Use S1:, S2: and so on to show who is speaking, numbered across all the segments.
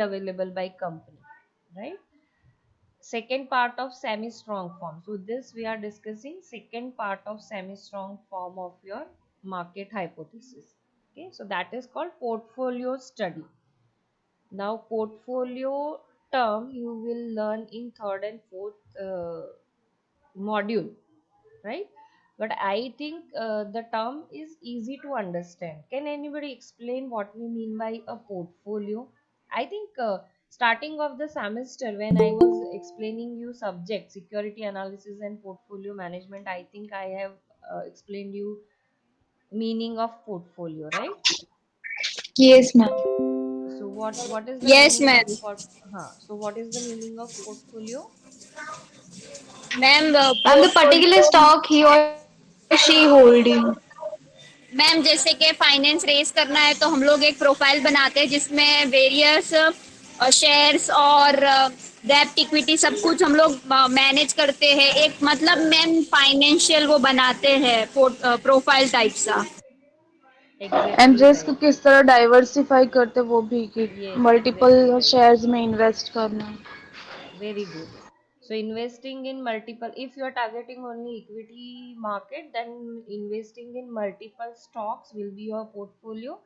S1: available by company, right? Second part of semi strong form. So this we are discussing second part of semi strong form of your market hypothesis. Okay, so that is called portfolio study. Now portfolio term you will learn in third and fourth module, right? But I think the term is easy to understand. Can anybody explain what we mean by a portfolio? I think starting of the semester when I was explaining you subject security analysis and portfolio management, I think I have explained you meaning of portfolio, right?
S2: Yes, ma'am.
S1: So what is the
S2: Yes,
S1: meaning
S2: ma'am.
S1: of so what is the meaning of portfolio?
S2: Ma'am
S3: the particular
S2: portfolio
S3: stock he or she holding.
S2: Ma'am जैसे कि finance race करना है तो हम लोग एक profile बनाते हैं जिसमें वेरियस शेयर्स और डेप्ट इक्विटी सब कुछ हम लोग मैनेज करते हैं एक मतलब मैम फाइनेंशियल वो बनाते हैं प्रोफाइल टाइप सा.
S3: And
S1: Exactly
S3: risk
S1: right.
S3: किस तरह डाइवर्सिफाई करते वो भी कि
S1: Yes, exactly
S3: multiple
S1: right.
S3: Shares में इन्वेस्ट करना.
S1: Very good. So investing in multiple, if you are targeting only equity market, then investing in multiple stocks will be your portfolio.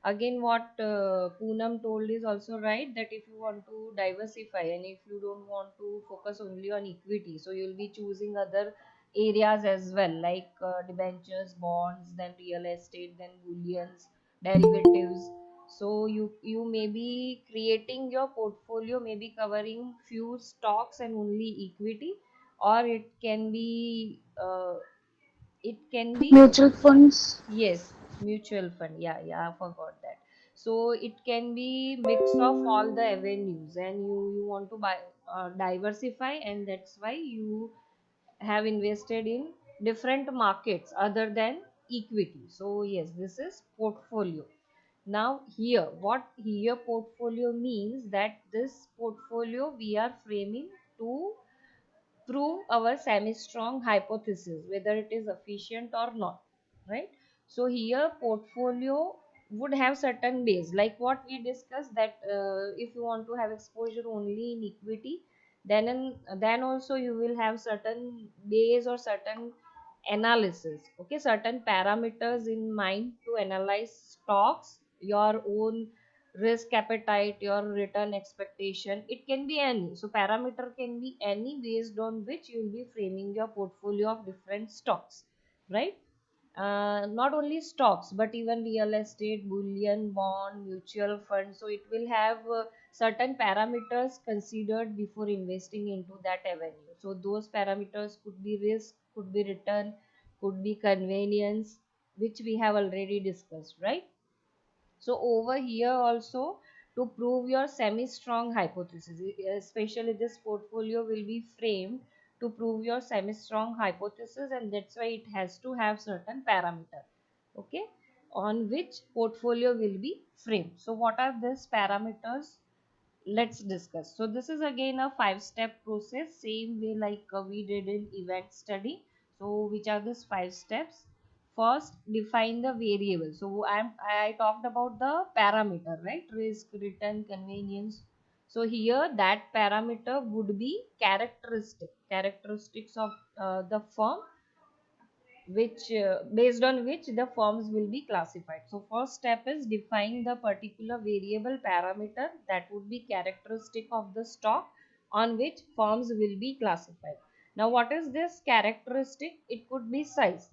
S1: Again, what Poonam told is also right, that if you want to diversify and if you don't want to focus only on equity, so you will be choosing other areas as well, like debentures, bonds, then real estate, then bullions, derivatives. So you may be creating your portfolio, maybe covering few stocks and only equity, or it can be
S3: mutual funds.
S1: yes, mutual fund. Yeah, I forgot that. So it can be mix of all the avenues, and you want to buy diversify, and that's why you have invested in different markets other than equity. So yes, this is portfolio. Now here, what here portfolio means, that this portfolio we are framing to prove our semi-strong hypothesis, whether it is efficient or not, right? So here portfolio would have certain base, like what we discussed, that if you want to have exposure only in equity, then also you will have certain base or certain analysis, okay, certain parameters in mind to analyze stocks, your own risk appetite, your return expectation. It can be any, so parameter can be any based on which you will be framing your portfolio of different stocks, right? Not only stocks but even real estate, bullion, bond, mutual fund, so it will have certain parameters considered before investing into that avenue. So those parameters could be risk, could be return, could be convenience, which we have already discussed, right? So over here also, to prove your semi-strong hypothesis, especially this portfolio will be framed to prove your semi-strong hypothesis, and that's why it has to have certain parameter, okay, on which portfolio will be framed. So what are these parameters? Let's discuss. So this is again a 5-step process, same way like we did in event study. So which are these 5 steps? First, define the variable. So I talked about the parameter, right? Risk, return, convenience. So here that parameter would be characteristics of the firm, which based on which the firms will be classified. So first step is define the particular variable parameter, that would be characteristic of the stock on which firms will be classified. Now what is this characteristic? It could be size,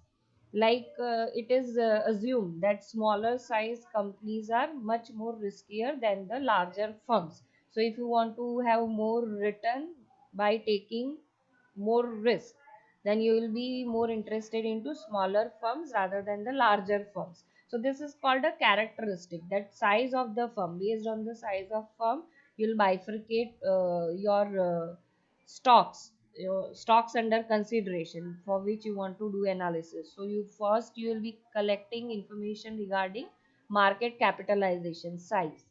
S1: like it is assumed that smaller size companies are much more riskier than the larger firms. So if you want to have more return by taking more risk, then you will be more interested into smaller firms rather than the larger firms. So this is called a characteristic, that size of the firm. Based on the size of firm, you'll bifurcate your stocks under consideration for which you want to do analysis. So you will be collecting information regarding market capitalization, size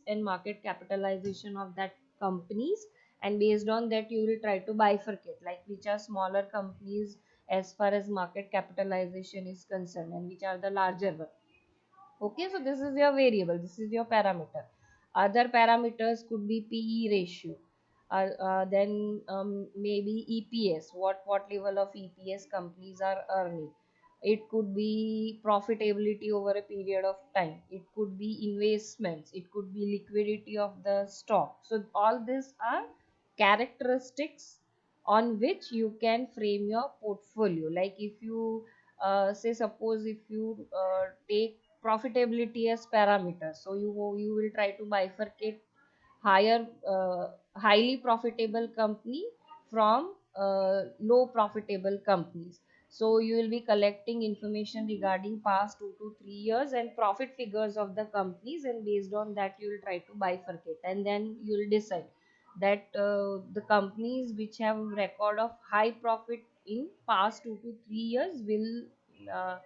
S1: and market capitalization of that companies, and based on that you will try to bifurcate, like which are smaller companies as far as market capitalization is concerned and which are the larger one. Okay, so this is your variable, this is your parameter. Other parameters could be PE ratio, then maybe EPS, what level of EPS companies are earning. It could be profitability over a period of time. It could be investments. It could be liquidity of the stock. So all these are characteristics on which you can frame your portfolio. Like if you say, suppose if you take profitability as parameter, so you will try to bifurcate higher highly profitable company from low profitable companies. So you will be collecting information regarding past 2 to 3 years and profit figures of the companies, and based on that you will try to bifurcate, and then you will decide that the companies which have record of high profit in past 2 to 3 years will uh,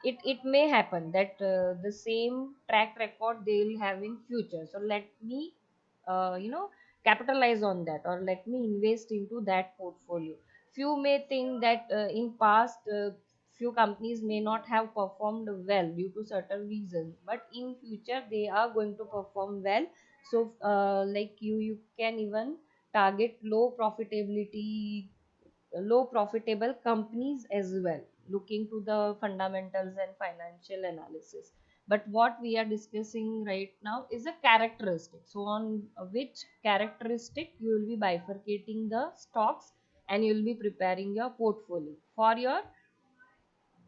S1: it may happen that the same track record they will have in future. So let me capitalize on that, or let me invest into that portfolio. Few may think that in past few companies may not have performed well due to certain reasons, but in future they are going to perform well. So like you can even target low profitable companies as well, looking to the fundamentals and financial analysis. But what we are discussing right now is a characteristic. So on which characteristic you will be bifurcating the stocks, and you will be preparing your portfolio for your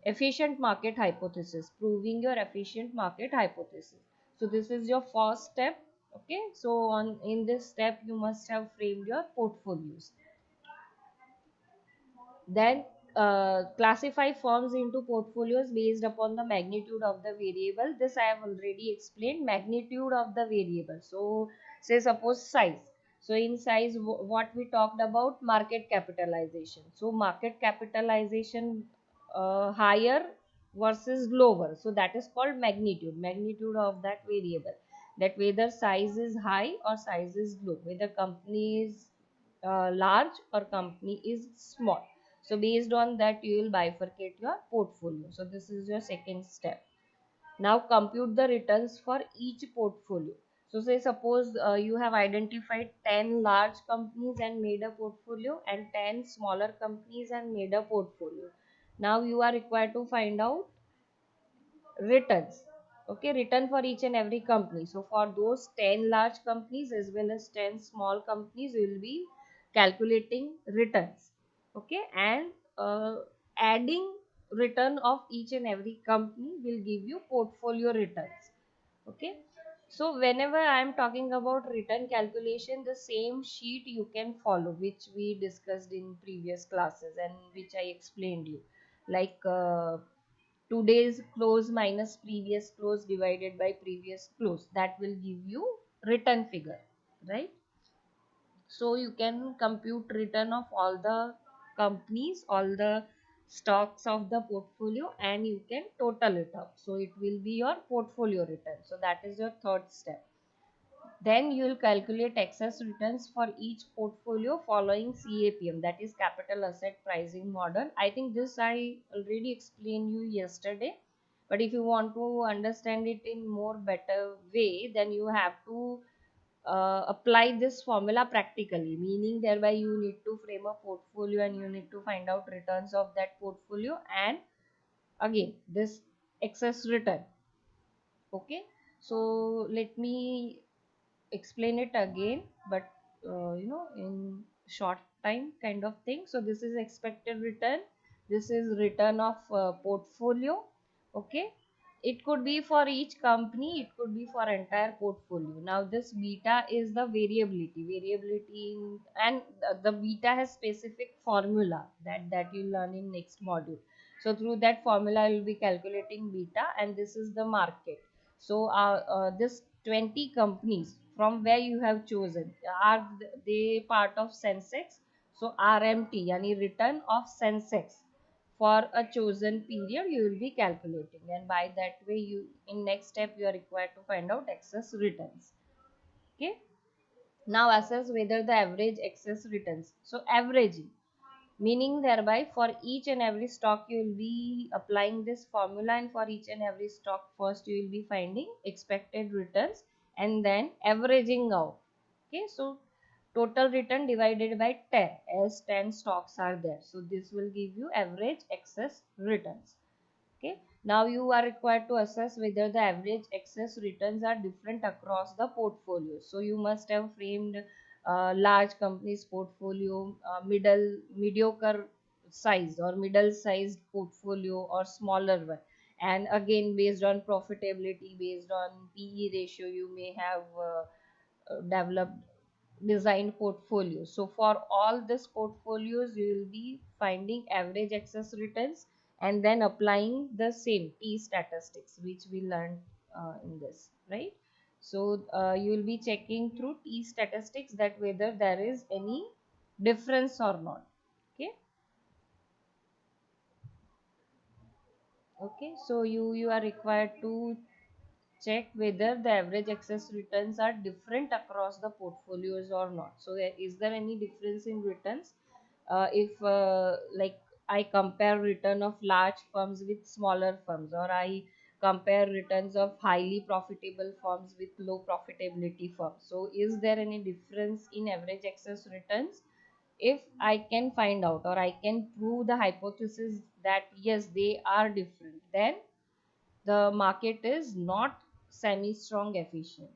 S1: efficient market hypothesis, proving your efficient market hypothesis. So this is your first step. Okay, so on in this step you must have framed your portfolios. Then classify firms into portfolios based upon the magnitude of the variable. This I have already explained, magnitude of the variable. So say suppose size. So in size, what we talked about, market capitalization. So market capitalization higher versus lower. So that is called magnitude of that variable. That whether size is high or size is low, whether company is large or company is small. So based on that you will bifurcate your portfolio. So this is your second step. Now compute the returns for each portfolio. So say suppose you have identified 10 large companies and made a portfolio, and 10 smaller companies and made a portfolio. Now you are required to find out returns. Okay, return for each and every company. So for those 10 large companies as well as 10 small companies, we will be calculating returns. Okay, and adding return of each and every company will give you portfolio returns. Okay, so whenever I am talking about return calculation, the same sheet you can follow which we discussed in previous classes and which I explained you, like today's close minus previous close divided by previous close, that will give you return figure, right? So you can compute return of all the companies, all the stocks of the portfolio, and you can total it up, so it will be your portfolio return. So that is your third step. Then you will calculate excess returns for each portfolio following CAPM, that is capital asset pricing model. I think this I already explained you yesterday, but if you want to understand it in more better way, then you have to apply this formula practically, meaning thereby you need to frame a portfolio and you need to find out returns of that portfolio, and again this excess return. Okay, so let me explain it again, but in short time kind of thing. So this is expected return, this is return of portfolio. Okay, it could be for each company, it could be for entire portfolio. Now this beta is the variability and the beta has specific formula that you learn in next module. So through that formula you will be calculating beta, and this is the market. So this 20 companies from where you have chosen, are they part of Sensex? So RMT, yani return of Sensex for a chosen period you will be calculating, and by that way you in next step you are required to find out excess returns. Okay, now assess whether the average excess returns. So averaging, meaning thereby for each and every stock you will be applying this formula, and for each and every stock first you will be finding expected returns, and then averaging out. Okay, so total return divided by 10, as 10 stocks are there, so this will give you average excess returns. Okay, now you are required to assess whether the average excess returns are different across the portfolio. So you must have framed large companies portfolio, mediocre size or middle sized portfolio, or smaller one. And again, based on profitability, based on PE ratio, you may have developed designed portfolios. So for all these portfolios, you will be finding average excess returns and then applying the same T statistics which we learned in this, right? So you will be checking through T statistics that whether there is any difference or not. Okay. Okay, so you are required to check whether the average excess returns are different across the portfolios or not. So is there any difference in returns? If like I compare return of large firms with smaller firms, or I compare returns of highly profitable firms with low profitability firms, so is there any difference in average excess returns? If I can find out, or I can prove the hypothesis that yes, they are different, then the market is not semi strong efficient.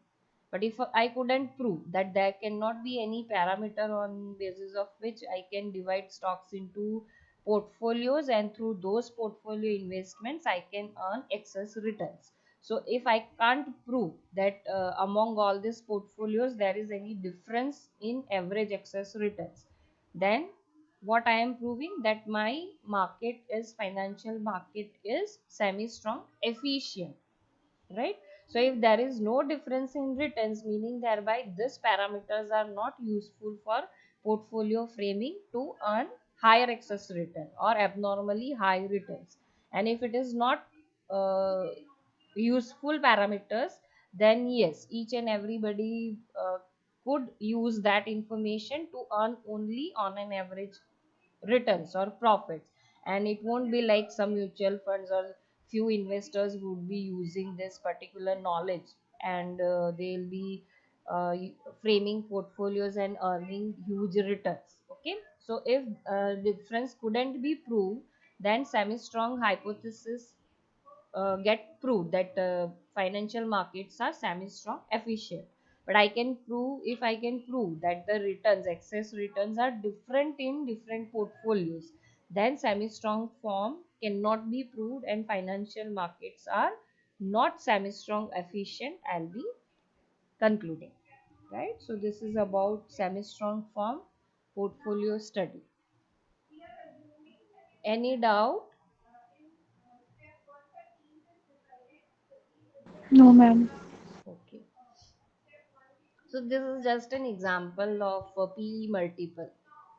S1: But if I couldn't prove that, there cannot be any parameter on basis of which I can divide stocks into portfolios, and through those portfolio investments I can earn excess returns. So if I can't prove that among all these portfolios there is any difference in average excess returns, then what I am proving, that my market is financial market is semi strong efficient, right? So if there is no difference in returns, meaning thereby these parameters are not useful for portfolio framing to earn higher excess return or abnormally high returns. And if it is not uh, useful parameters, then yes, each and everybody could use that information to earn only on an average returns or profits. And it won't be like some mutual funds or few investors would be using this particular knowledge, and they'll be uh, framing portfolios and earning huge returns. Okay, so if difference couldn't be proved, then semi strong hypothesis get proved that financial markets are semi-strong efficient. But I can prove, if I can prove that the returns, excess returns are different in different portfolios, then semi-strong form cannot be proved and financial markets are not semi-strong efficient. I'll be concluding, right? So this is about semi-strong form portfolio study. Any doubt?
S3: No, ma'am.
S1: Okay. So this is just an example of a PE multiple,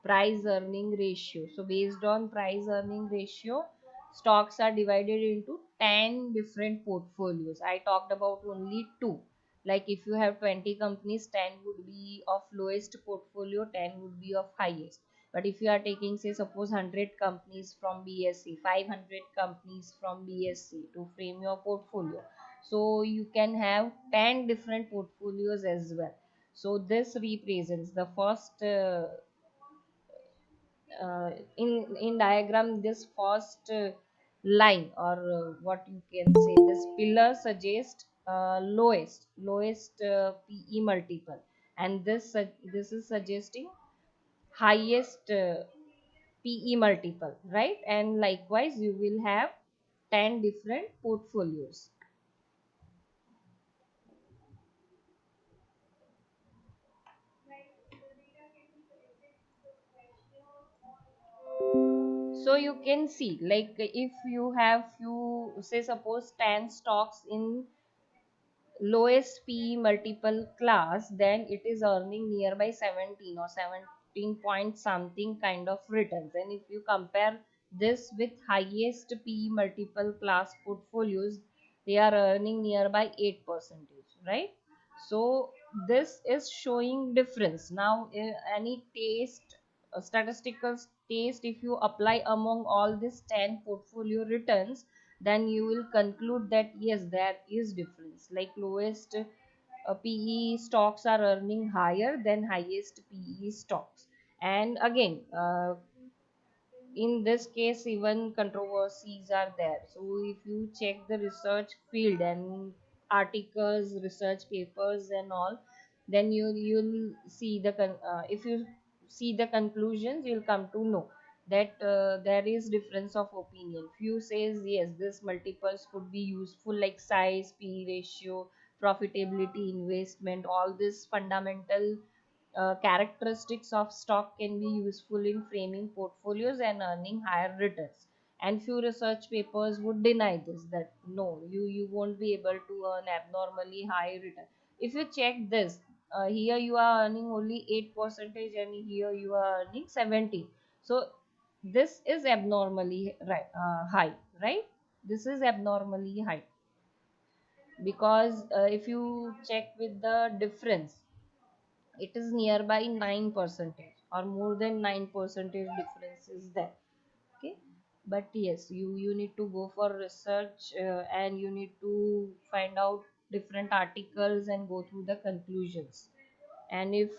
S1: price earning ratio. So based on price earning ratio, stocks are divided into 10 different portfolios. I talked about only two. Like if you have 20 companies, 10 would be of lowest portfolio, 10 would be of highest. But if you are taking, say, suppose 100 companies from BSE, 500 companies from BSE to frame your portfolio, so you can have 10 different portfolios as well. So this represents the first in diagram, this first line, or what you can say, this pillar suggests lowest PE multiple, and this is suggesting highest PE multiple, right? And likewise you will have 10 different portfolios. So you can see, like if you have few, say suppose 10 stocks in lowest P multiple class, then it is earning nearby 17 or 17 point something kind of returns. And if you compare this with highest P multiple class portfolios, they are earning nearby 8 percentage, right? So this is showing difference. Now any taste, statistical taste, if you apply among all these 10 portfolio returns, then you will conclude that yes, there is difference. Like lowest PE stocks are earning higher than highest PE stocks. And again, in this case, even controversies are there. So if you check the research field and articles, research papers, and all, then you'll see if you see the conclusions, you'll come to know that there is difference of opinion. Few says yes, this multiples could be useful, like size, P ratio, profitability, investment, all this fundamental characteristics of stock can be useful in framing portfolios and earning higher returns. And few research papers would deny this, that no, you won't be able to earn abnormally high return. If you check this, here you are earning only 8 percentage and here you are earning 17. So this is abnormally high, right? This is abnormally high because if you check with the difference, it is nearby 9 percentage or more than 9 percentage difference is there. Okay, but yes, you need to go for research and you need to find out different articles and go through the conclusions. And if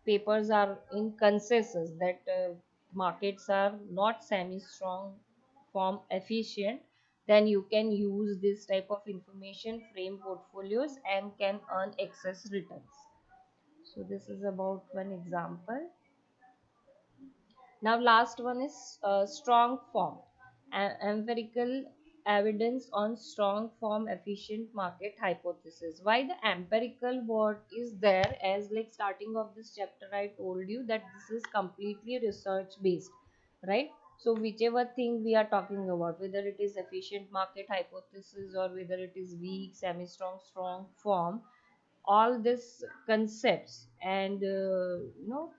S1: papers are in consensus that markets are not semi strong form efficient, then you can use this type of information, frame portfolios, and can earn excess returns. So this is about one example. Now last one is strong form. Empirical evidence on strong form efficient market hypothesis. Why the empirical word is there, as like starting of this chapter I told you that this is completely research based, right? So whichever thing we are talking about, whether it is efficient market hypothesis or whether it is weak, semi strong, strong form, all these concepts and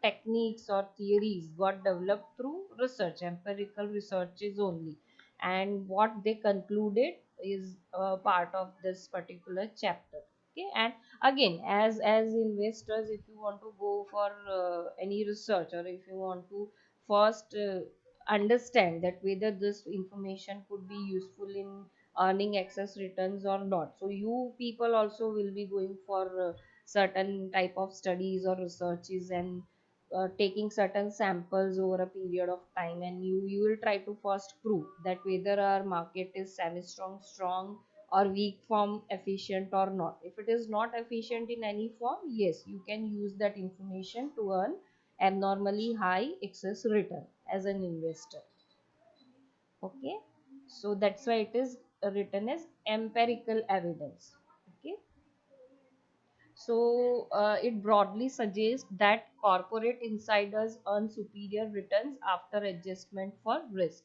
S1: techniques or theories got developed through research, empirical researches only. And what they concluded is part of this particular chapter. Okay, and again, as investors, if you want to go for any research, or if you want to first understand that whether this information could be useful in earning excess returns or not, so you people also will be going for certain type of studies or researches and taking certain samples over a period of time, and you will try to first prove that whether our market is semi strong, strong, or weak form efficient or not. If it is not efficient in any form, yes, you can use that information to earn abnormally high excess return as an investor. Okay, so that's why it is written as empirical evidence. Okay, so it broadly suggests that corporate insiders earn superior returns after adjustment for risk.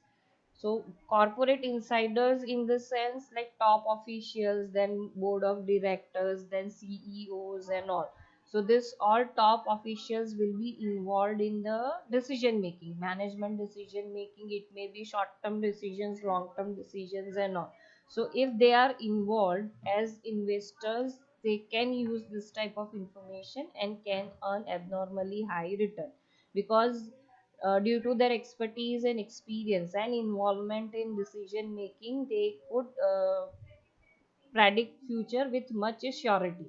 S1: So corporate insiders in the sense like top officials, then board of directors, then CEOs and all. So this all top officials will be involved in the decision making, management decision making. It may be short term decisions, long term decisions and all. So if they are involved as investors, they can use this type of information and can earn abnormally high return, because due to their expertise and experience and involvement in decision making, they could predict future with much surety,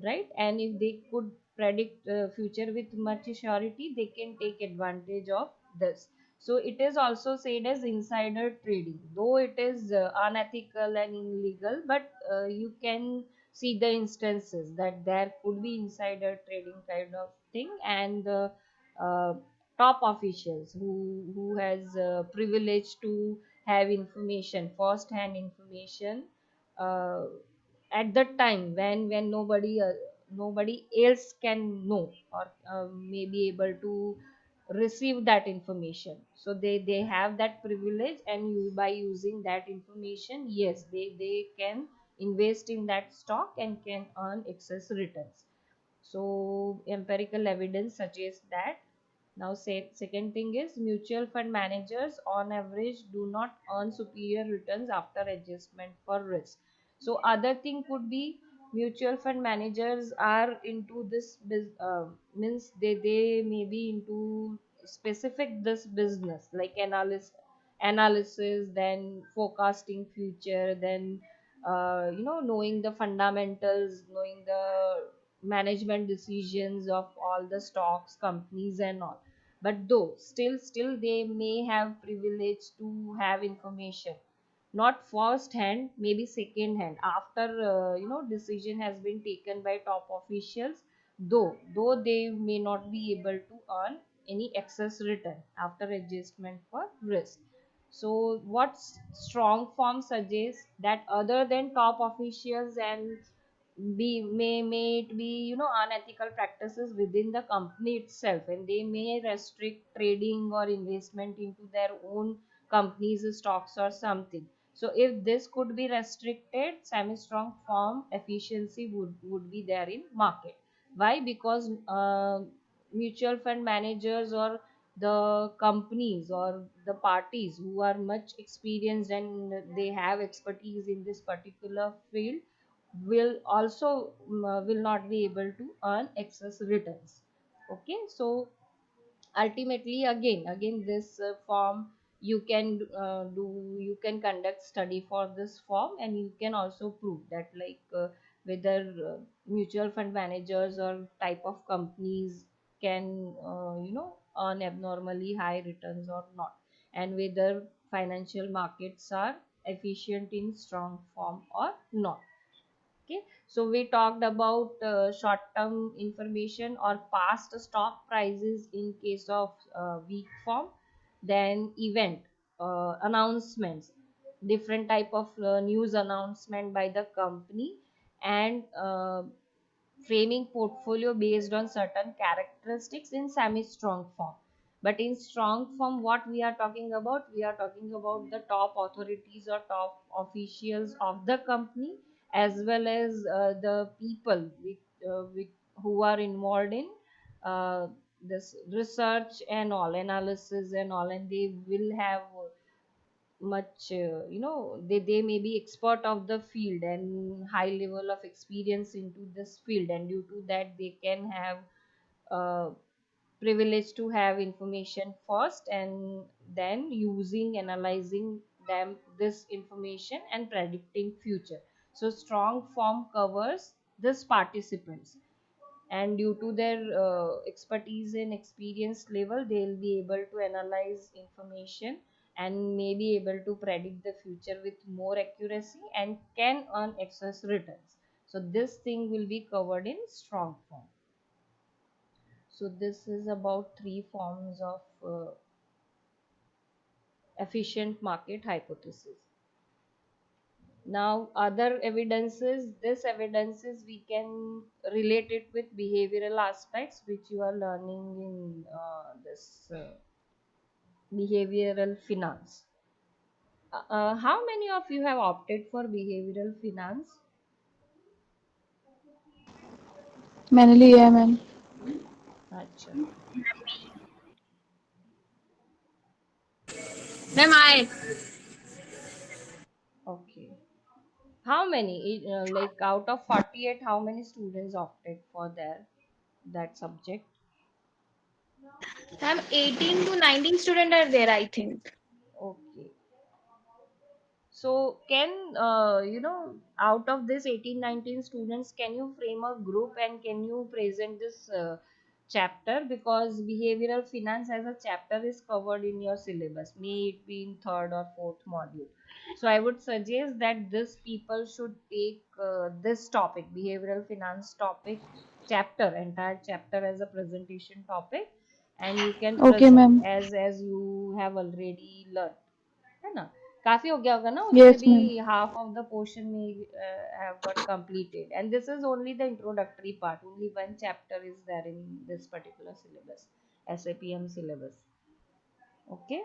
S1: right? And if they could predict future with much surety, they can take advantage of this. So it is also said as insider trading, though it is unethical and illegal, but you can see the instances that there could be insider trading kind of thing. And uh, top officials who has privilege to have information, first hand information, uh, at the time when nobody else can know or may be able to receive that information. So they have that privilege, and you, by using that information, yes, they can invest in that stock and can earn excess returns. So empirical evidence suggests that. Now, say, second thing is mutual fund managers on average do not earn superior returns after adjustment for risk. So other thing could be mutual fund managers are into this means they may be into specific this business like analysis, then forecasting future, then knowing the fundamentals, knowing the management decisions of all the stocks companies and all. But though still they may have privilege to have information, not first hand, maybe second hand, after decision has been taken by top officials. Though they may not be able to earn any excess return after adjustment for risk. So what strong form suggests that other than top officials and may it be unethical practices within the company itself, and they may restrict trading or investment into their own company's stocks or something. So if this could be restricted, semi strong form efficiency would be there in market. Why? Because mutual fund managers or the companies or the parties who are much experienced and they have expertise in this particular field will also will not be able to earn excess returns. Okay, so ultimately again this form you can do, you can conduct study for this form, and you can also prove that like whether mutual fund managers or type of companies can earn abnormally high returns or not, and whether financial markets are efficient in strong form or not. Okay, so we talked about short term information or past stock prices in case of weak form, then event announcements, different type of news announcement by the company, and framing portfolio based on certain characteristics in semi strong form. But in strong form, what we are talking about, we are talking about the top authorities or top officials of the company, as well as the people who are involved in this research and all analysis and all, and they will have much they may be expert of the field and high level of experience into this field, and due to that they can have uh, privilege to have information first, and then using analyzing them this information and predicting future. So strong form covers this participants, and due to their expertise and experience level, they'll be able to analyze information and may be able to predict the future with more accuracy and can earn excess returns. So this thing will be covered in strong form. So this is about three forms of efficient market hypothesis. Now other evidences, this evidences we can relate it with behavioral aspects which you are learning in this behavioral finance. How many of you have opted for behavioral finance?
S3: मैंने लिया है ma'am.
S1: Acha.
S2: Ma'am आए.
S1: Okay, how many like out of 48, how many students opted for that subject?
S2: Ma'am 18 to 19 student are there, I think.
S1: Okay. So can out of this 18, 19 students, can you frame a group and can you present this chapter? Because behavioral finance as a chapter is covered in your syllabus, may it be in third or fourth module. So I would suggest that this people should take this topic, behavioral finance topic, chapter, entire chapter as a presentation topic, and you can
S3: Okay
S1: present
S3: ma'am.
S1: as you have already learned, है ना? काफी हो गया होगा ना, उसमें
S3: Yes
S1: भी
S3: ma'am.
S1: half of the portion में have got completed, and this is only the introductory part. Only one chapter is there in this particular syllabus, SAPM syllabus. Okay,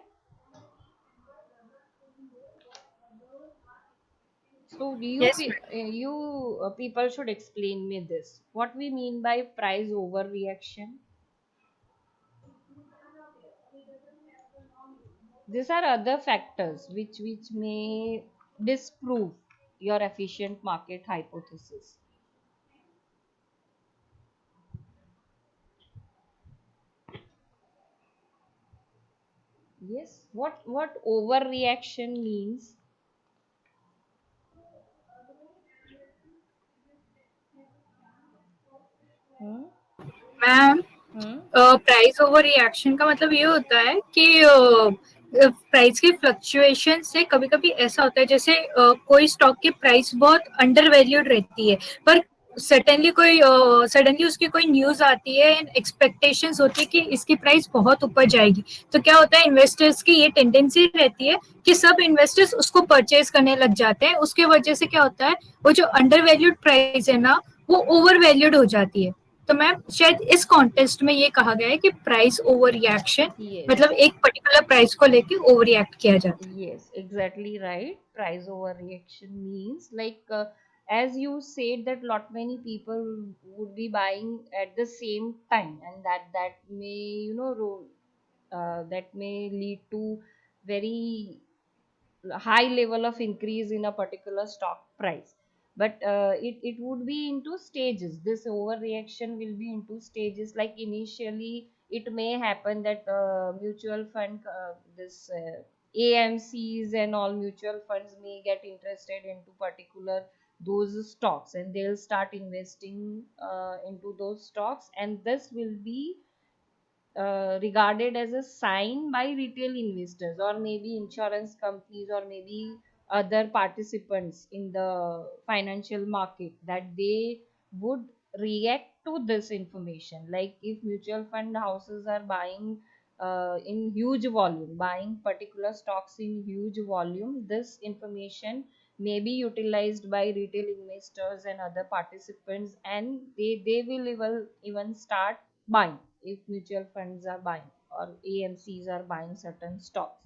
S1: so
S2: Yes.
S1: people should explain me this. What we mean by price overreaction? These are other factors which may disprove your efficient market hypothesis. Yes, what overreaction means? Hmm.
S4: Ma'am,
S1: Hmm.
S4: Price over reaction का मतलब ये होता है कि price की fluctuation से कभी कभी ऐसा होता है, जैसे कोई स्टॉक की प्राइस बहुत अंडर वैल्यूड रहती है, पर सडनली उसकी कोई न्यूज आती है एंड एक्सपेक्टेशंस होती है कि इसकी प्राइस बहुत ऊपर जाएगी। तो क्या होता है, इन्वेस्टर्स की ये टेंडेंसी रहती है कि सब इन्वेस्टर्स उसको परचेज करने लग जाते हैं। उसके वजह से क्या होता है, वो जो अंडर वैल्यूड प्राइस है ना, वो ओवर वैल्यूड हो जाती है। तो मैम शायद इस कॉन्टेस्ट में ये कहा गया है कि प्राइस ओवर रिएक्शन,
S1: Yes.
S4: मतलब एक पर्टिकुलर प्राइस को लेके ओवर रिएक्ट किया जाता है।
S1: Yes, exactly right. Price overreaction means like as you said that lot many people would be buying at the same time, and that may that may lead to very high level of increase in a particular stock price. But it would be into stages. This overreaction will be into stages. Like initially it may happen that mutual fund this AMCs and all mutual funds may get interested into particular those stocks, and they'll start investing into those stocks, and this will be regarded as a sign by retail investors or maybe insurance companies or maybe other participants in the financial market, that they would react to this information. Like if mutual fund houses are buying in huge volume, buying particular stocks in huge volume, this information may be utilized by retail investors and other participants, and they will even start buying if mutual funds are buying or AMCs are buying certain stocks.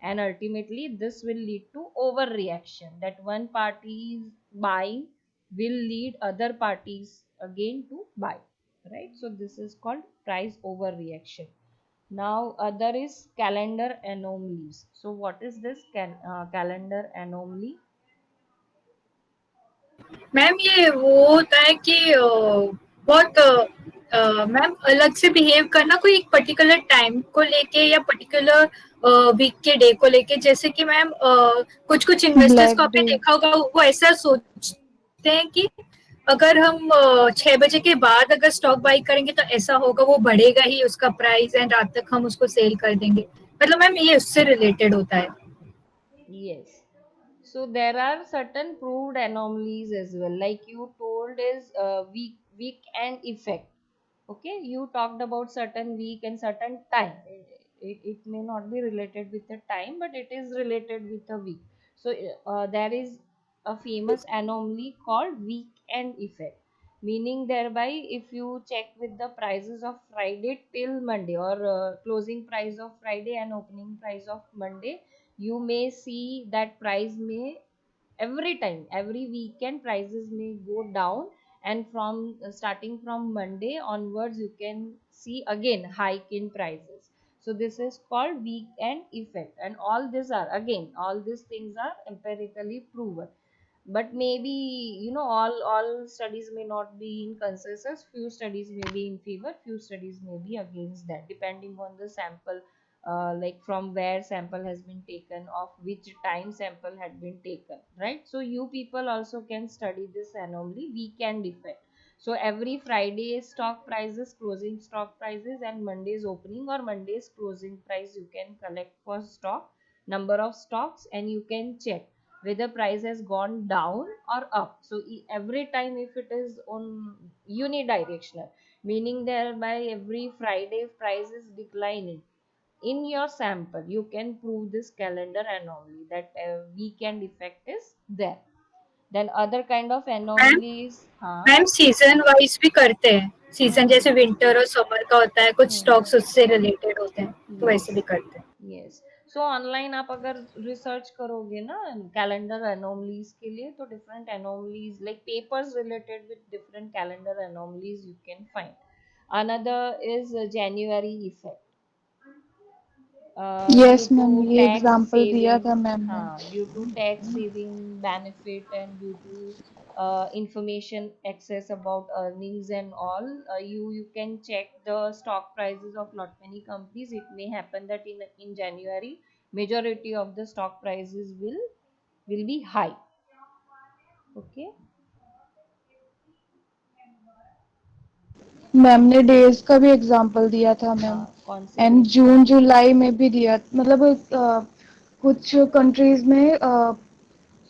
S1: And ultimately this will lead to overreaction, that one party is buying will lead other parties again to buy, right? So this is called price overreaction. Now other is calendar anomalies. So what is this calendar anomaly?
S4: Ma'am ये वो होता है कि बहुत ma'am अलग से behave करना कोई एक पर्टिकुलर टाइम को लेके या पर्टिकुलर वीक के डे को लेके। जैसे कि मैम कुछ कुछ इन्वेस्टर्स को
S3: ब्लैक
S4: आपने
S3: डे।
S4: देखा होगा, वो ऐसा सोचते हैं कि अगर हम 6 बजे के बाद अगर स्टॉक बाई करेंगे तो ऐसा होगा, वो बढ़ेगा ही उसका प्राइस एंड रात तक हम उसको सेल कर देंगे। मतलब मैम ये उससे रिलेटेड होता है।
S1: Yes. So there are certain proved anomalies as well. Like you told is week and effect. Okay, you talked about certain week and certain time. It may not be related with the time, but it is related with a week. So there is a famous anomaly called weekend effect, meaning thereby if you check with the prices of Friday till Monday, or closing price of Friday and opening price of Monday, you may see that price may every time, every weekend prices may go down, and from starting from Monday onwards you can see again hike in prices. So this is called weekend effect, and all these things are empirically proven. But maybe all studies may not be in consensus. Few studies may be in favor, few studies may be against that, depending on the sample, like from where sample has been taken, of which time sample had been taken, right? So you people also can study this anomaly, weekend effect. So every Friday stock prices, closing stock prices, and Monday's opening or Monday's closing price you can collect for stock, number of stocks, and you can check whether price has gone down or up. So every time if it is on unidirectional, meaning thereby every Friday if price is declining in your sample, you can prove this calendar anomaly, that weekend effect is there. Then other kind of
S4: ma'am
S1: anomalies, huh?
S4: Ma'am season wise भी करते हैं। Season
S1: Hmm.
S4: जैसे winter और summer का होता है, कुछ
S1: Hmm.
S4: Stocks उससे रिलेटेड होते हैं, तो वैसे भी
S1: Yes.
S4: करते हैं।
S1: यस। सो ऑनलाइन आप अगर रिसर्च करोगे ना कैलेंडर एनोमलीज के लिए, तो different anomalies like papers related with different calendar anomalies you can find. Another is January effect. Due
S3: yes
S1: to
S3: ma'am, ये
S1: tax
S3: एग्जांपल दिया
S1: saving,
S3: था मैम ने।
S1: हाँ, due to tax saving benefit, and due to information access about earnings and all, you can check the stock prices of lot many companies. It may happen that in January majority of the stock prices will be high. Okay.
S3: Ma'am ने days का भी example दिया था ma'am.
S1: हाँ, कौन से
S3: and
S1: days का?
S3: जून जुलाई में भी दिया, मतलब कुछ कंट्रीज में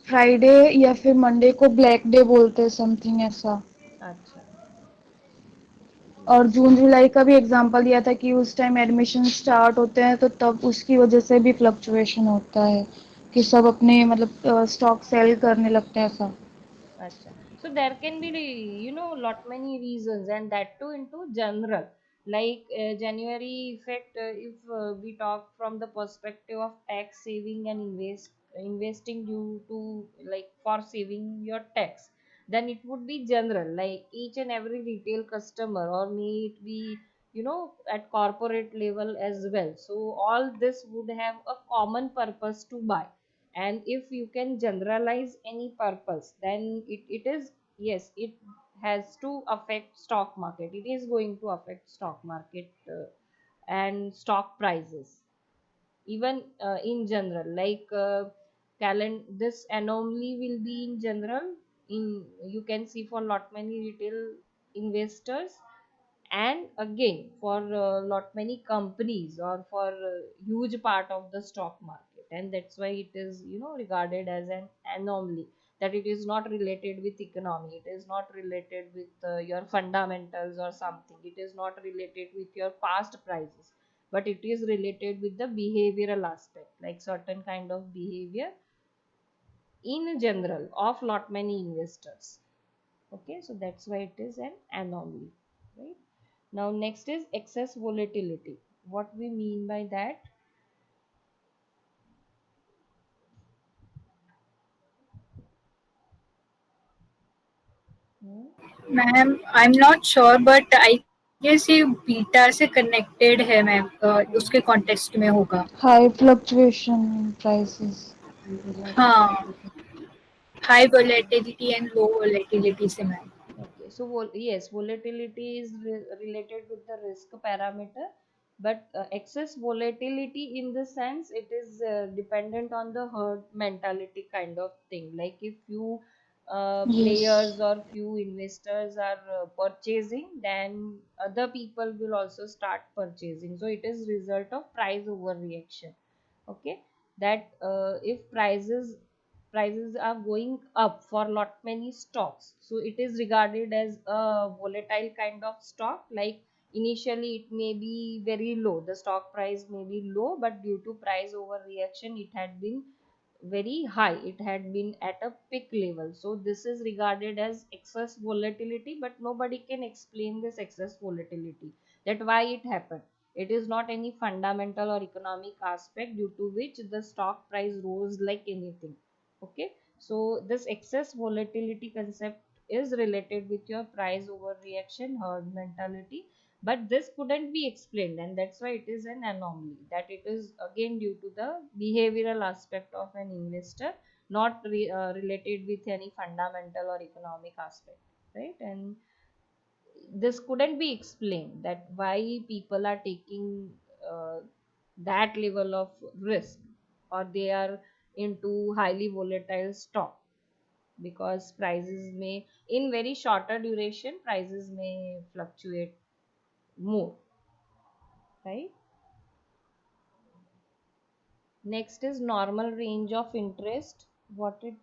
S3: फ्राइडे या फिर मंडे को ब्लैक डे बोलते हैं, समथिंग ऐसा।
S1: अच्छा।
S3: और
S1: यस।
S3: जून जुलाई का भी एग्जांपल दिया था कि उस टाइम एडमिशन स्टार्ट होते हैं, तो तब उसकी वजह से भी फ्लक्चुएशन होता है कि सब अपने मतलब स्टॉक सेल करने लगते हैं ऐसा।
S1: Acha. So there can be, lot many reasons, and that too into general. Like January effect, if we talk from the perspective of tax saving and investing due to, like, for saving your tax, then it would be general. Like each and every retail customer, or may it be, at corporate level as well. So all this would have a common purpose to buy, and if you can generalize any purpose, then it is, yes, it has to affect stock market. It is going to affect stock market, and stock prices, even in general. Like this anomaly will be in general, in, you can see, for lot many retail investors, and again for lot many companies, or for huge part of the stock market. And that's why it is, regarded as an anomaly, that it is not related with economy, it is not related with your fundamentals or something, it is not related with your past prices, but it is related with the behavioral aspect, like certain kind of behavior in general of lot many investors. Okay, so that's why it is an anomaly, right? Now next is excess volatility. What we mean by that? Hmm?
S4: Ma'am I am not sure but I guess ये beta से connected है ma'am,
S1: Hmm?
S4: उसके context में होगा।
S3: High fluctuation in prices.
S1: अच्छा.
S4: हाँ, high volatility and low volatility से ma'am.
S1: Okay, so yes, volatility is related with the risk parameter, but excess volatility, in the sense, it is dependent on the herd mentality kind of thing. Like if few
S3: yes.
S1: players or few investors are purchasing, then other people will also start purchasing. So it is result of price overreaction. Okay, that if prices are going up for lot many stocks, so it is regarded as a volatile kind of stock. Like initially it may be very low, the stock price may be low, but due to price overreaction it had been very high, it had been at a peak level. So this is regarded as excess volatility, but nobody can explain this excess volatility, that why it happened. It is not any fundamental or economic aspect due to which the stock price rose like anything. Okay, so this excess volatility concept is related with your price overreaction, herd mentality, but this couldn't be explained, and that's why it is an anomaly, that it is again due to the behavioral aspect of an investor, not related with any fundamental or economic aspect, right? And this couldn't be explained, that why people are taking uh, that level of risk, or they are into highly volatile stock, because prices may, in very shorter duration, prices may fluctuate more, right? Next is normal range of interest. What it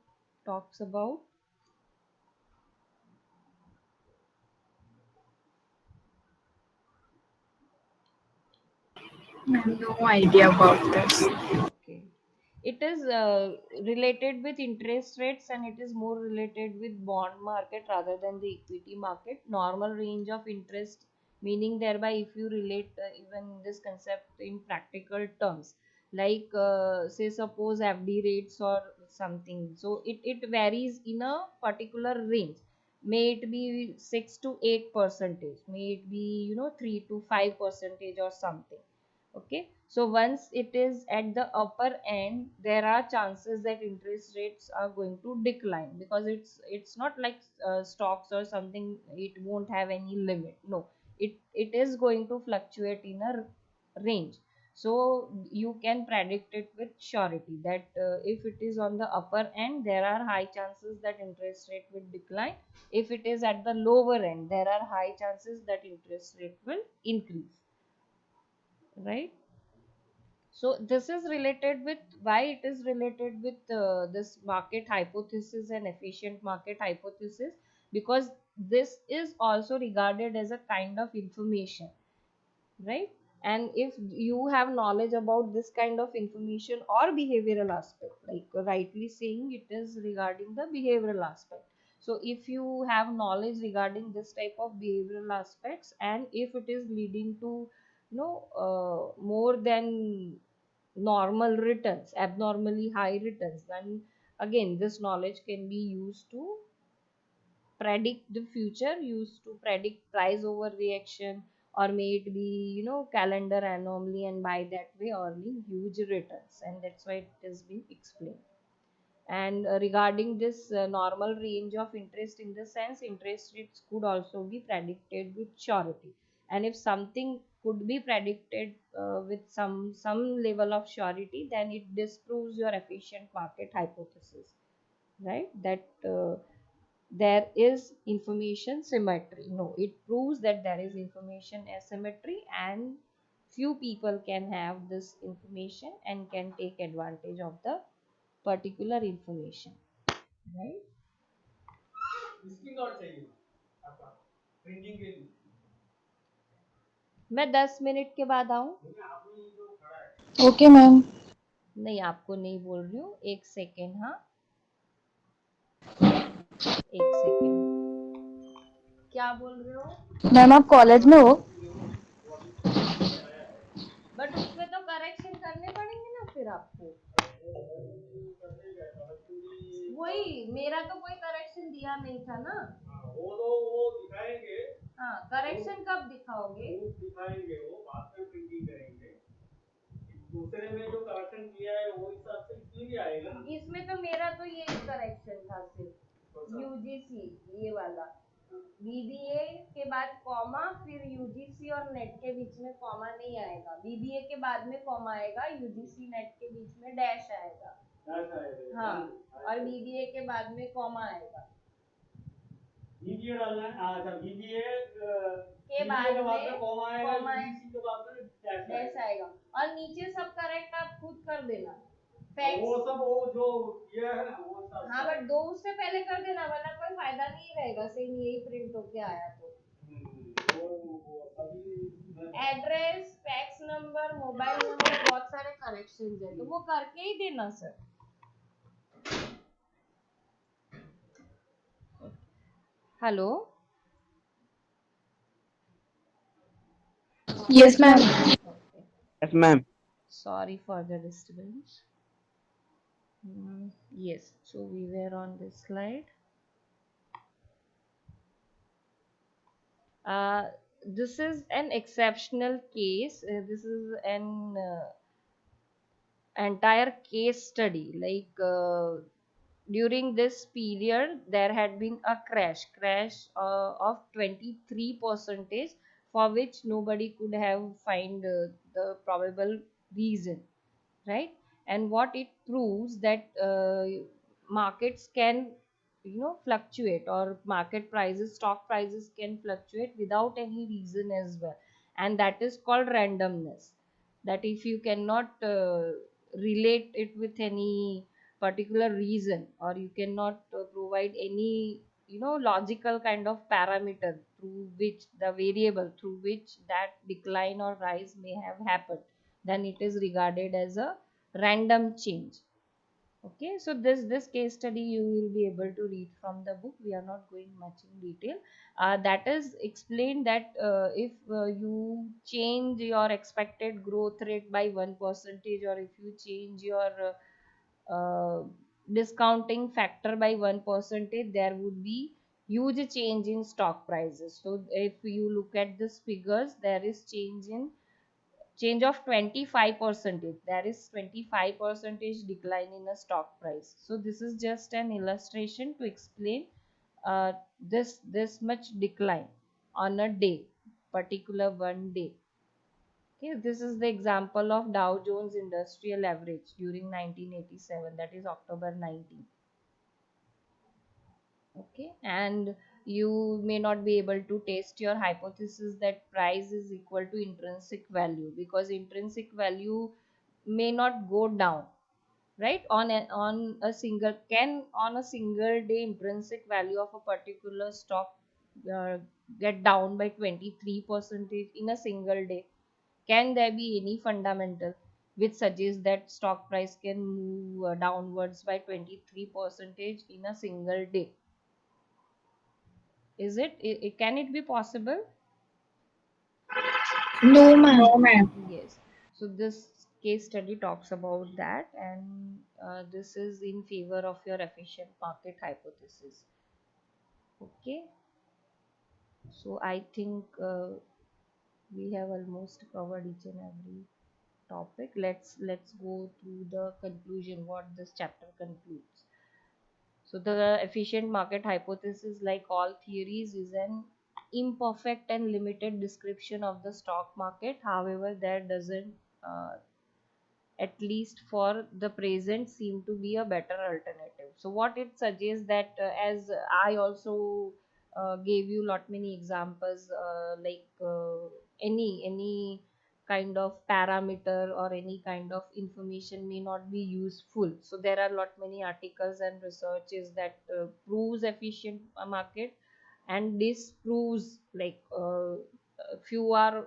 S1: talks about?
S4: No idea about this.
S1: Okay. It is related with interest rates, and it is more related with bond market rather than the equity market. Normal range of interest, meaning thereby, if you relate even this concept in practical terms, like say suppose FD rates or something, so it varies in a particular range. May it be 6 to 8 percentage, may it be 3 to 5 percentage or something. Okay, so once it is at the upper end, there are chances that interest rates are going to decline, because it's not like stocks or something, it won't have any limit. No, it is going to fluctuate in a range. So you can predict it with surety that if it is on the upper end, there are high chances that interest rate will decline. If it is at the lower end, there are high chances that interest rate will increase, right? So this is related with, why it is related with this market hypothesis and efficient market hypothesis, because this is also regarded as a kind of information, right? And if you have knowledge about this kind of information or behavioral aspect, like rightly saying, it is regarding the behavioral aspect. So if you have knowledge regarding this type of behavioral aspects, and if it is leading to more than normal returns, abnormally high returns, then again this knowledge can be used to predict the future, used to predict price overreaction, or may it be calendar anomaly, and by that way earning huge returns, and that's why it has been explained. And regarding this normal range of interest, in the sense interest rates could also be predicted with surety, and if something could be predicted with some level of surety, then it disproves your efficient market hypothesis, right? That there is information symmetry. No, it proves that there is information asymmetry, and few people can have this information and can take advantage of the particular information, right? मैं 10 minute के बाद आऊं?
S3: Okay ma'am.
S1: नहीं, आपको नहीं बोल रही हूँ, एक सेकेंड, हाँ, एक सेकेंड, क्या बोल रहे हो?
S3: मैम आप कॉलेज में हो?
S1: बट उसमें तो करेक्शन करने पड़ेंगे ना फिर आपको। वही, मेरा तो कोई करेक्शन दिया नहीं था ना। वो तो वो दिखाएंगे। हाँ, करेक्शन कब दिखाओगे? वो दिखाएंगे, वो बाद में प्रिंटिंग करेंगे। दूसरे में जो करेक्शन किया है वो हिसाब से इसमें भी आएगा। इसमें तो मेरा तो यही करेक्शन था सिर्फ, यूजीसी ये वाला, बीबीए के बाद कॉमा, फिर यूजीसी और नेट के बीच में कॉमा नहीं आएगा, बीबीए के बाद में कॉमा आएगा, यूजीसी नेट के बीच में डैश आएगा। हाँ, और बीबीए के बाद में कॉमा आएगा। बीबीए डालना है, अच्छा बीबीए के बाद में कॉमा आएगा, यूजीसी के बाद में डैश आएगा, और नीचे सब करेक्ट आप खुद कर देना। वो सब वो जो ये है ना वो सब। हाँ, बट दो उससे पहले कर देना, वरना कोई फायदा नहीं रहेगा, सेम यही प्रिंट होके आया तो। Address, fax number, mobile number, बहुत सारे करेक्शंस है, तो वो करके ही देना sir. Hello,
S3: yes ma'am.
S5: Yes, ma'am.
S1: sorry for the disturbance. Yes, so we were on this slide. Uh, this is an exceptional case. This is an entire case study. Like during this period, there had been a crash of 23 percentage, for which nobody could have find the probable reason, right? And what it proves that markets can fluctuate, or market prices, stock prices can fluctuate without any reason as well, and that is called randomness. That if you cannot relate it with any particular reason, or you cannot provide any logical kind of parameter through which the variable through which that decline or rise may have happened, then it is regarded as a random change. Okay, so this case study you will be able to read from the book. We are not going much in detail. That is explained that if you change your expected growth rate by 1%, or if you change your discounting factor by 1%, there would be huge change in stock prices. So if you look at these figures, there is change of 25 percentage, there is 25 percentage decline in a stock price. So this is just an illustration to explain this much decline on a day, particular one day. Okay, this is the example of Dow Jones Industrial Average during 1987, that is October 19. Okay, and you may not be able to test your hypothesis that price is equal to intrinsic value, because intrinsic value may not go down, right? On a single day intrinsic value of a particular stock uh, get down by 23 percentage in a single day? Can there be any fundamental which suggests that stock price can move downwards by 23 percentage in a single day? Is it, can it be possible?
S3: No, ma'am.
S4: No, ma'am.
S1: Yes. So this case study talks about that, and this is in favor of your efficient market hypothesis. Okay. So I think we have almost covered each and every topic. Let's go through the conclusion, what this chapter concludes. So the efficient market hypothesis, like all theories, is an imperfect and limited description of the stock market. However, that doesn't, at least for the present, seem to be a better alternative. So what it suggests that, as I also gave you lot many examples, any kind of parameter or any kind of information may not be useful. So there are lot many articles and researches that proves efficient market and disproves, like few are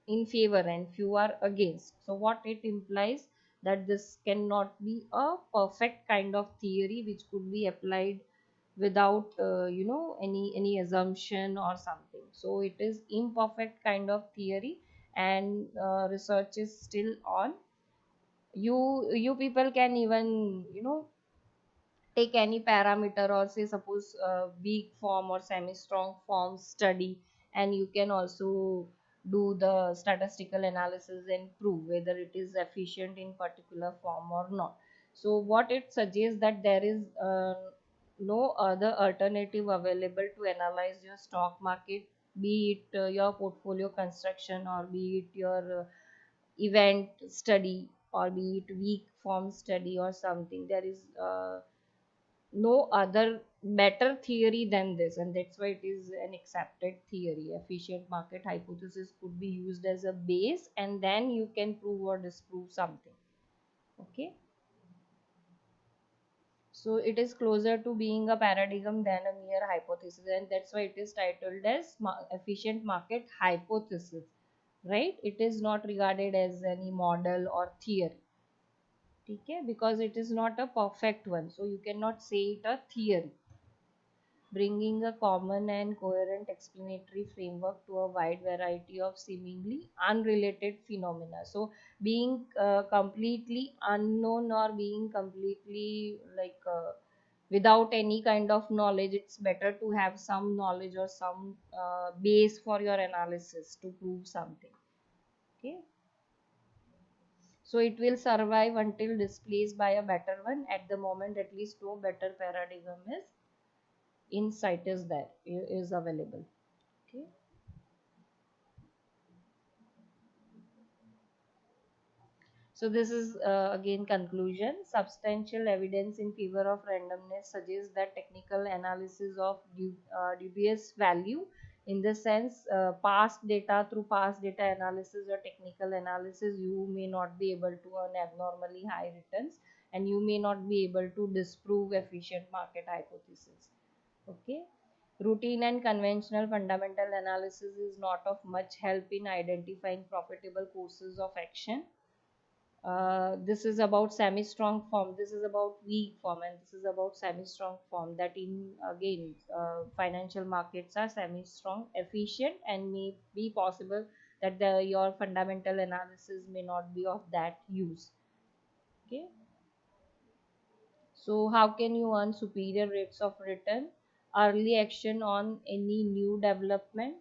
S1: in favor and few are against. So what it implies, that this cannot be a perfect kind of theory which could be applied without any assumption or something. So it is imperfect kind of theory, and research is still on. You people can even take any parameter, or say suppose weak form or semi strong form study, and you can also do the statistical analysis and prove whether it is efficient in particular form or not. So what it suggests, that there is no other alternative available to analyze your stock market, be it your portfolio construction, or be it your event study, or be it weak form study or something. There is no other better theory than this, and that's why it is an accepted theory. Efficient market hypothesis could be used as a base, and then you can prove or disprove something. Okay, so it is closer to being a paradigm than a mere hypothesis, and that's why it is titled as efficient market hypothesis, right? It is not regarded as any model or theory. Okay, because it is not a perfect one, so you cannot say it a theory, bringing a common and coherent explanatory framework to a wide variety of seemingly unrelated phenomena. So, being completely unknown, or being completely without any kind of knowledge, it's better to have some knowledge or some base for your analysis to prove something. Okay, so it will survive until displaced by a better one. At the moment, at least, no better paradigm is in sight, is there, is available. Okay, so this is again conclusion. Substantial evidence in favor of randomness suggests that technical analysis of dubious value, in the sense past data, through past data analysis or technical analysis, you may not be able to earn abnormally high returns, and you may not be able to disprove efficient market hypothesis. Okay, routine and conventional fundamental analysis is not of much help in identifying profitable courses of action. This is about semi strong form, this is about weak form, and this is about semi strong form. That in, again, financial markets are semi strong efficient, and may be possible that your fundamental analysis may not be of that use. Okay, so how can you earn superior rates of return? Early action on any new development,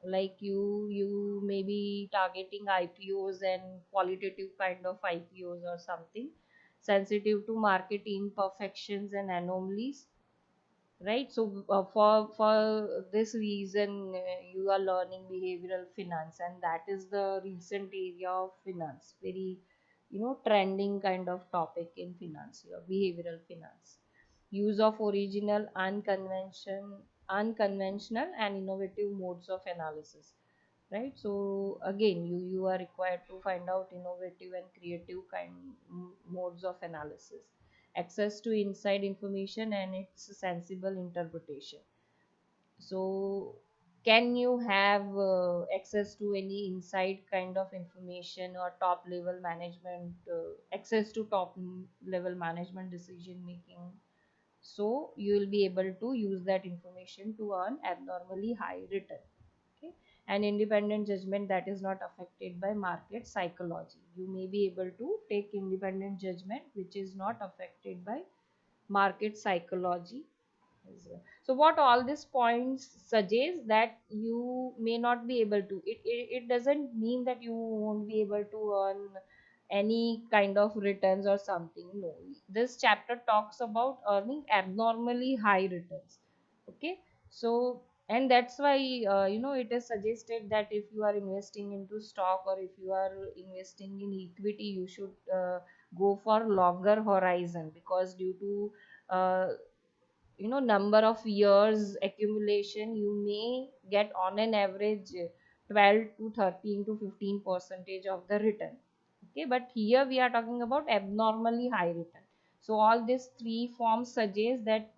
S1: like you may be targeting IPOs and qualitative kind of IPOs or something, sensitive to market imperfections and anomalies, right? So for this reason, you are learning behavioral finance, and that is the recent area of finance, very trending kind of topic in finance here, behavioral finance. Use of original, unconventional and innovative modes of analysis, right? So again, you are required to find out innovative and creative modes of analysis, access to inside information and its sensible interpretation. So can you have access to any inside kind of information or top level management, access to level management decision making? So you will be able to use that information to earn abnormally high return. Okay. An independent judgment that is not affected by market psychology. You may be able to take independent judgment which is not affected by market psychology as well. So what all these points suggest, that you may not be able to, it doesn't mean that you won't be able to earn any kind of returns or something. No, this chapter talks about earning abnormally high returns. Okay. So and that's why it is suggested that if you are investing into stock or if you are investing in equity, you should go for longer horizon, because due to uh, number of years accumulation, you may get on an average 12 to 13 to 15 percentage of the return. Okay, but here we are talking about abnormally high return. So all these three forms suggest that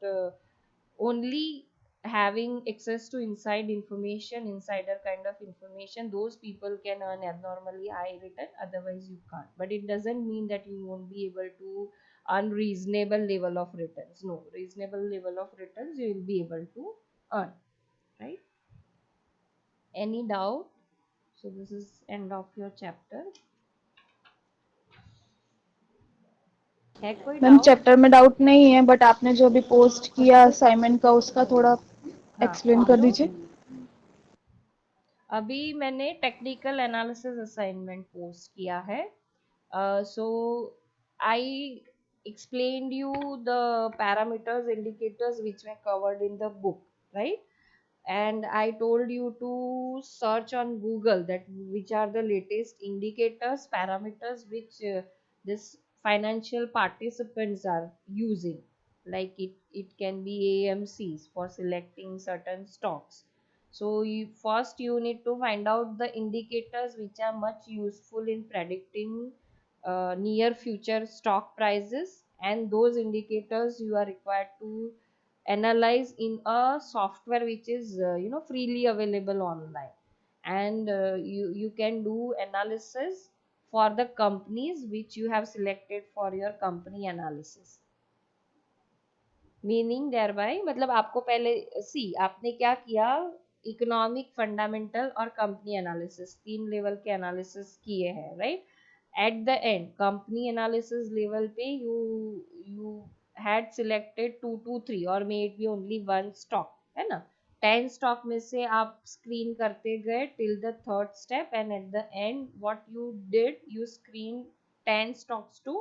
S1: only having access to insider kind of information, those people can earn abnormally high return, otherwise you can't. But it doesn't mean that you won't be able to unreasonable level of returns. No, reasonable level of returns you will be able to earn, right? Any doubt? So this is end of your chapter. है कोई
S3: ma'am
S1: doubt?
S3: Chapter में doubt नहीं है, but आपने जो अभी post किया assignment का, उसका थोड़ा
S1: हाँ,
S3: एक्सप्लेन कर दीजिए।
S1: अभी मैंने टेक्निकल एनालिसिस असाइनमेंट पोस्ट किया है. So I explained you the parameters, indicators which were covered in the book, right? And I told you to search on Google that which are the latest indicators, parameters which this financial participants are using. Like it can be AMCs for selecting certain stocks. So first you need to find out the indicators which are much useful in predicting near future stock prices, and those indicators you are required to analyze in a software which is freely available online. And you can do analysis for the companies which you have selected for your company analysis. Meaning thereby, मतलब आपको पहले see आपने क्या किया, economic fundamental और company analysis, तीन level के analysis किए हैं, right? At the end company analysis level पे यू हैड सिलेक्टेड 2 to 3 और may it be only one stock, है ना? 10 स्टॉक में से आप स्क्रीन करते गए till the third step, and eight the and what you did, you screen 10 stocks to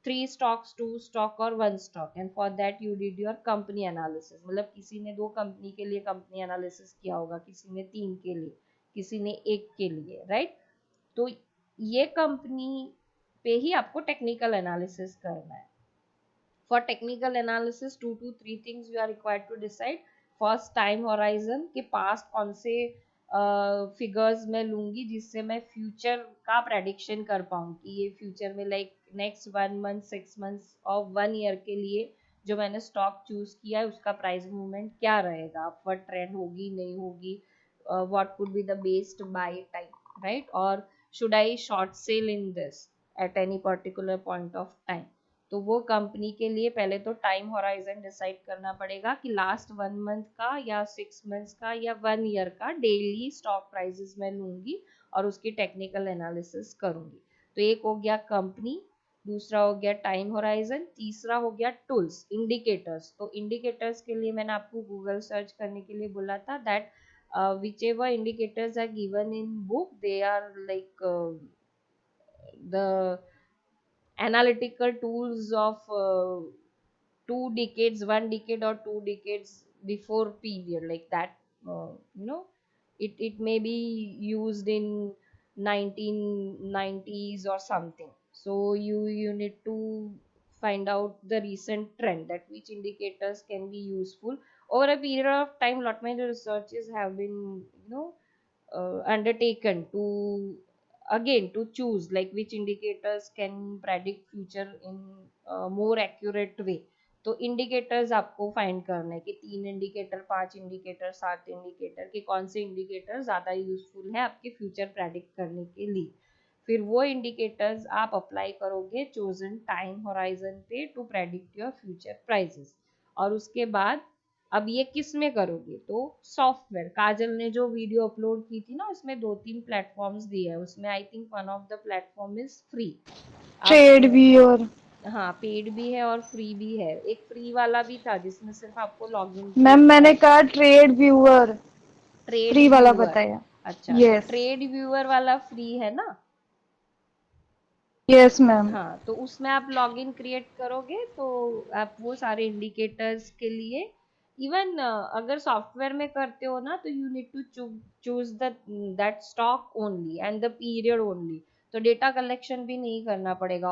S1: 3 stocks, 2 stock और 1 stock, and for that you did your company analysis. मतलब किसी ने 2 कंपनी के लिए कंपनी एनालिसिस किया होगा, किसी ने 3 के लिए, किसी ने 1 के लिए, राइट? तो ये कंपनी पे ही आपको टेक्निकल एनालिसिस करना है. For technical analysis, 2 to 3 things you are required to decide. First, time horizon, कि past कौन से फिगर्स मैं लूंगी जिससे मैं फ्यूचर का प्रेडिक्शन कर पाऊँ कि ये फ्यूचर में लाइक नेक्स्ट 1 मंथ, 6 मंथ्स और 1 ईयर के लिए जो मैंने स्टॉक चूज किया है उसका प्राइस मूवमेंट क्या रहेगा, अपवर्ड ट्रेंड होगी नहीं होगी, what could be the best buy time, right? और should I short sell in this at any particular point of time. तो वो कंपनी के लिए पहले तो टाइम होराइजन डिसाइड करना पड़ेगा कि लास्ट 1 मंथ का या 6 मंथ्स का या 1 ईयर का डेली स्टॉक प्राइसेस मैं लूंगी और उसकी टेक्निकल एनालिसिस करूंगी. तो एक हो गया कंपनी, दूसरा हो गया टाइम होराइजन, तीसरा हो गया टूल्स, इंडिकेटर्स. तो इंडिकेटर्स के लिए मैंने आपको गूगल सर्च करने के लिए बोला था that whichever indicators are given in book, they are like the analytical tools of 2 decades, 1 decade or 2 decades before period, like that. It may be used in 1990s or something. So you need to find out the recent trend, that which indicators can be useful over a period of time. Lot many researches have been undertaken to, again, to choose like which indicators can predict future in more accurate way. तो indicators आपको find करना है कि 3 indicator, 5 indicator, 7 indicator के कौन से indicator ज़्यादा useful है आपके फ्यूचर प्रेडिक्ट करने के लिए। फिर वो इंडिकेटर्स आप अप्लाई करोगे चोजन टाइम होराइजन पे to predict your future prices. और उसके बाद अब ये किस में करोगे, तो सॉफ्टवेयर। काजल ने जो वीडियो अपलोड की थी ना, उसमें 2-3 प्लेटफॉर्म्स दिए है। उसमें I think one of the platform is free.
S3: Trade भी और
S1: हाँ, पेड भी है और फ्री भी है। एक फ्री वाला भी था जिसमें सिर्फ आपको लॉग इन
S3: मैम मैंने कहा ट्रेड व्यूअर,
S1: ट्रेड
S3: फ्री वाला
S1: व्यूअर।
S3: बताया।
S1: अच्छा, तो
S3: यस
S1: ट्रेड व्यूअर वाला फ्री है ना?
S3: Yes ma'am.
S1: हाँ, तो उसमें आप लॉगिन क्रिएट करोगे तो आप वो सारे इंडिकेटर्स के लिए, इवन अगर सॉफ्टवेयर में करते हो ना, तो you need to choose that stock only and the period only. तो डेटा कलेक्शन भी नहीं करना पड़ेगा।